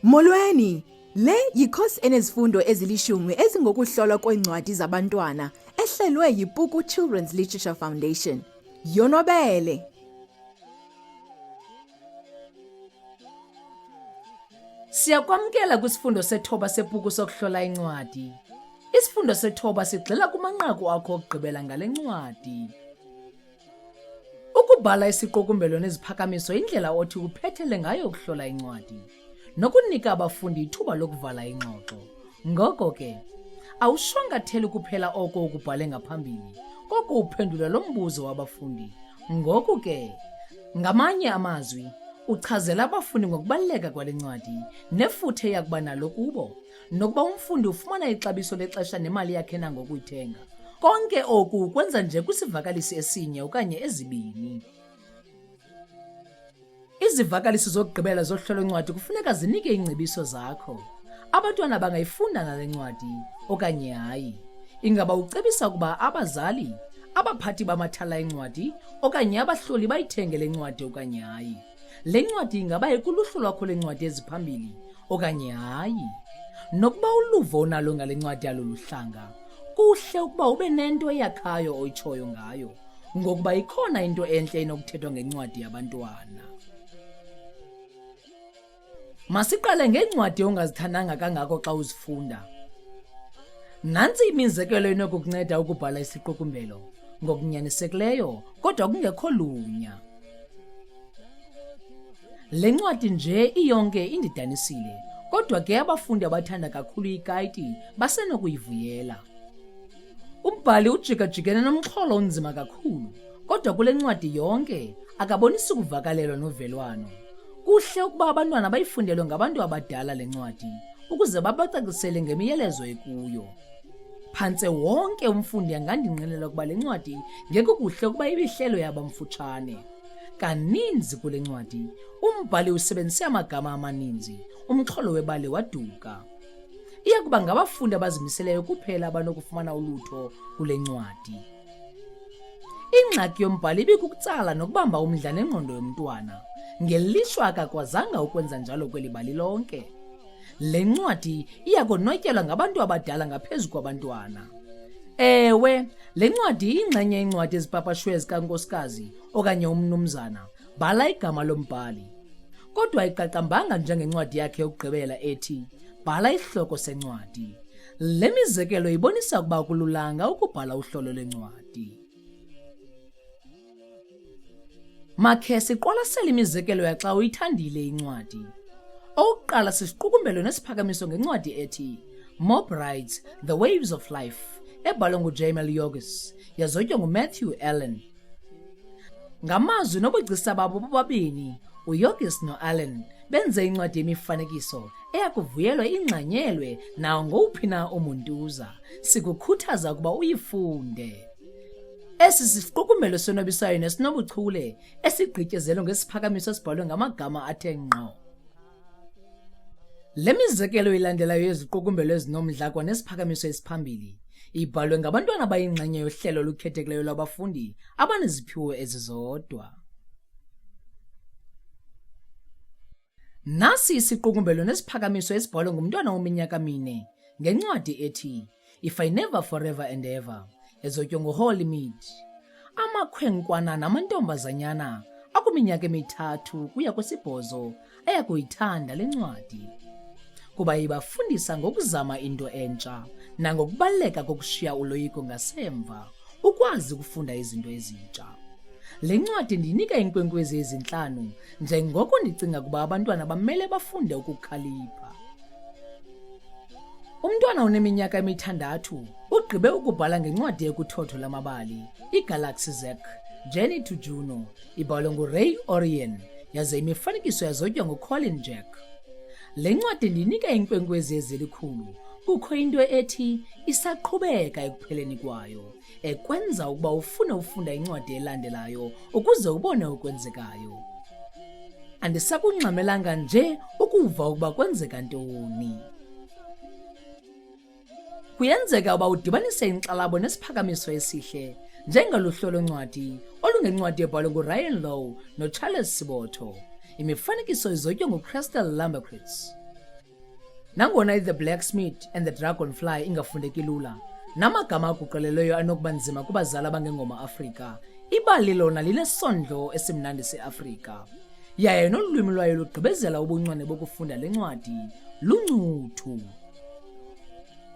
Molweni, le yikhosi enezifundo ezilishumi ezingokuhlolwa kwencwadi zabantwana ehlelwe yiPuku Children's Literature Foundation. Yonwabele. Siyakwamkela kwisifundo sethoba sepuku sokuhlola incwadi. Isifundo sethoba sigxila kumanqaku akho okugqibela ngale ncwadi. Ukubhala isiqukumbelo neziphakamiso yindlela othi uphethele ngayo ukuhlola incwadi, nokunika abafundi ithuba lokuvala ingxoxo. Ngoko ke, awushwankatheli kuphela oko ukubhale ngaphambili, koko uphendula lo mbuzo wabafundi. Ngoku ke, ngamanye amazwi, uchazela abafundi ngokubaluleka kwale ncwadi, nefuthe yakuba nalo kubo, nokuba umfundi ufumana ixabiso lexesha nemali yakhe nangokuyithenga. Konke oku kwenza nje kwisivakalisi esinye okanye ezibini. Izivakalisi zokugqibela zohlolo ncwadi kufuneka zinike ingcebiso zakho. Abantwana bangayifunda nale ncwadi okanye hayi. Ingaba ucebisa ukuba abazali, abaphathi bamathala encwadi okanye abahloli bayithenge le ncwadi okanye hayi. Le ncwadi ingaba ikuluhlu lwakho lencwadi eziphambili okanye hayi. Nokuba uluvo onalo ngale ncwadi aloluhlanga, kuhle ukuba ube nento eyakhayo oyitshoyo ngayo, ngokuba ikhona into entle enokuthethwa ngencwadi yabantwana. Masiqale ngencwadi ongazithandanga kangako xa uzifunda. Nantsi imizekelo enokukunceda ukubhala isiqukumbelo ngokunyanisekileyo kodwa kungekho lunya. Le ncwadi nje iyonke indidanisile, kodwa ke abafundi abathanda kakhulu ikayiti basenokuyivuyela. Umbhali ujika-jikene nomxholo onzima kakhulu, kodwa kule ncwadi yonke akabonisi kuvakalelwa novelwano. Kuhle ukuba abantwana bayifundelwe ngabantu abadala le ncwadi ukuze babacacisele ngemiyalezo ekuyo. Phantse wonke umfundi angandinqinela ukuba le ncwadi ngekukuhle ukuba ibihlelo yabamfutshane. Kaninzi kule ncwadi, umbhali usebenzise amagama amaninzi, umxholo webali waduka. Iya kuba ngabafundi abazimiseleyo kuphela abanokufumana ulutho kule ncwadi. Ingxaki yombhali ibikukutsala nokubamba umdla nengqondo yomntwana, ngelishwa akakwazanga ukwenza njalo kweli bali lonke. Le ncwadi iyakonwatyelwa ngabantu abadala ngaphezu kwabantwana. Ewe, le ncwadi ingxenye yencwadi ezipapashwe zikankosikazi okanye umnumzana, bhala igama lombhali. Kodwa ayiqaqambanga njengencwadi yakhe yokugqibela ethi, bhala isihloko sencwadi. Le mizekelo ibonisa ukuba kululanga ukubhala uhlolo lwencwadi. Makhe siqwalasele imizekelo yaxa uyithandile incwadi. Okokuqala sisiqukumbelo nesiphakamiso ngencwadi ethi Mob Rides, The Waves of Life, ebhalwe nguJamel Yogis, yazotywa nguMatthew Allen. Ngamazwi nobugcisa babo bobabini, uYogis noAllen benze incwadi yemifanekiso eyakuvuyelwa ingxanyelwe nawo ngowuphi na umuntuza. Sikukhuthaza ukuba uyifunde. Esi sisiqukumbelo sonwabisayo nesinobuchule esigqityezelwe ngesiphakamiso esibhalwe ngamagama athe ngqo. Le mizekelo ilandelayo yeziqukumbelo ezinomdla kwanesiphakamiso esiphambili ibhalwe ngabantwana bayingxenye yohlelo olukhethekileyo lwabafundi abaneziphiwo ezizodwa. Nasi isiqukumbelo nesiphakamiso esibhalwe ngumntwana weminyaka 4 ngencwadi ethi If I Never Forever and Ever, ezotywa nguHolly Mead. Amakhwenkwana namantombazanyana akuminyaka 3 kuya kwi-8 ayakuyithanda le ncwadi, kuba ibafundisa ngokuzama into entsha nangokubaluleka kokushiya uloyiko ngasemva, ukwazi ukufunda izinto ezintsha. Le ncwadi ndinika inkwenkwezi ezintlanu njengoko ndicinga ukuba abantwana bamele bafunde ukukhalipha. Umntwana oneminyaka 6 ugqibe ukubhala ngencwadi yokuthotho lamabali, iGalaxy Zek, Journey to Juno, ibhalwe nguRay Orion, yaze imifanekiso yazotywa nguColin Jack. Le ncwadi ndinika inkwenkwezi ezilikhulu, kukho into ethi isaqhubeka ekupheleni kwayo, ekwenza ukuba ufune ufunda incwadi elandelayo ukuze ubone okwenzekayo. Andisakungxamelanga nje ukuva ukuba kwenzeka ntoni. Kuyenzeka uba udibanise inkxalabo nesiphakamiso esihle njengaluhlolo ncwadi olungencwadi ebhalwe nguRyan Lowe noCharles Sibotho. Imifanekiso izotywe nguCrystal Lambercritz. Nangona iThe Blacksmith and the Dragonfly ingafundeki lula, namagama aguqulelweyo anokuba nzima kubazali abangengoma Afrika, ibali lona linesondlo esimnandi seAfrika. Yaye nolwimi lwayo lugqibezela ubuncwane bokufunda le ncwadi luncuthu.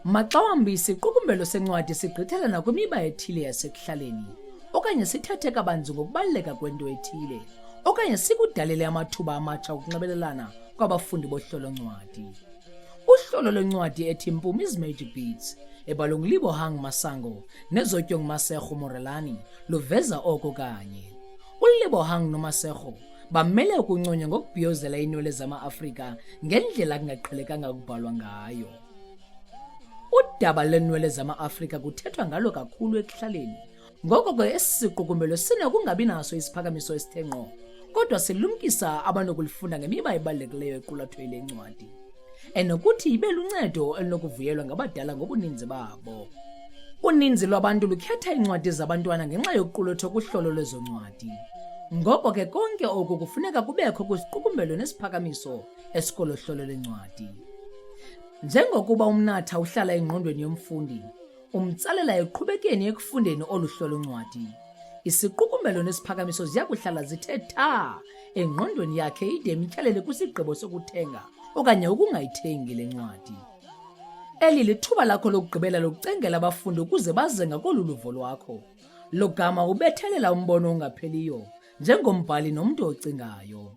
Maxa wambi isiqukumbelo sencwadi sigqithela nakwimiba ethile yasekuhlaleni, okanye sithathe kabanzi ngokubaluleka kwento ethile, okanye sikudalele amathuba amatsha okunxibelelana kwabafundi bohlolo-ncwadi. Uhlolo lwencwadi ethi Mpumi's Magic Beats ebhalwe nguLebohang Masango nezotywe nguMasekgo Morelani luveza oko kanye. uLebohang noMasekgo bamele ukunconywa ngokubhiyozela iinwele zama-Afrika ngendlela kungaqhelekanga ukubhalwa ngayo. Udaba lweenwele zama-Afrika kuthethwa ngalo kakhulu ekuhlaleni, ngoko ke esi siqukumbelo sinokungabi naso isiphakamiso esithe ngqo, kodwa silumkisa abanokulifunda ngemiba ebalulekileyo equlathwe yile ncwadi, enokuthi ibe luncedo elinokuvuyelwa ngabadala ngobuninzi babo. Uninzi lwabantu lukhetha iincwadi zabantwana ngenxa yokuqulathwa kuhlolo lwezo ncwadi. Ngoko ke konke oku kufuneka kubekho kwisiqukumbelo nesiphakamiso esikolohlolo lencwadi. Njengokuba umnatha uhlala engqondweni yomfundi, umtsalela eqhubekeni ekufundeni oluhlolo ncwadi, isiqukumbelo nesiphakamiso ziyakuhlala zithe tha engqondweni yakhe ide imtyhalele kwisigqibo sokuthenga okanye ukungayithengi le ncwadi. Eli lithuba lakho lokugqibela lokucengela abafundi ukuze baze ngakolu luvo lwakho. Lo gama ubethelela umbono ongapheliyo njengombhali nomntu ocingayo.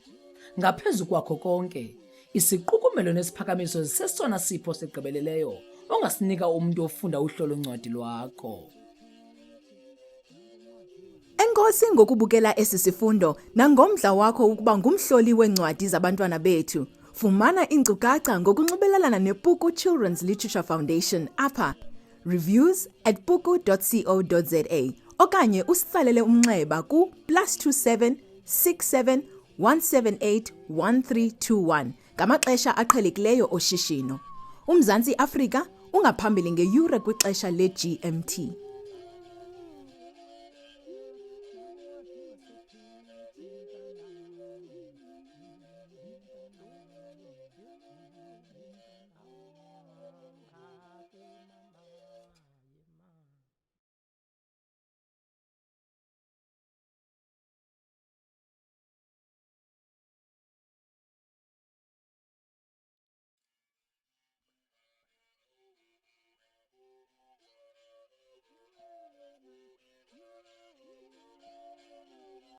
Ngaphezu kwakho konke, isiqukumbelo nesiphakamiso sesona sipho sigqibeleleyo ongasinika umntu ofunda uhlolo ncwadi lwakho. Enkosi ngokubukela esi sifundo nangomdla wakho ukuba ngumhloli weencwadi zabantwana bethu. Fumana iinkcukacha ngokunxibelelana nePuku Children's Literature Foundation apha reviews@puku.co.za okanye usitsalele umnxeba ku +27 67 178 1321 ngamaxesha aqhelekileyo oshishino. uMzantsi Afrika ungaphambili ngeyure kwixesha le-GMT.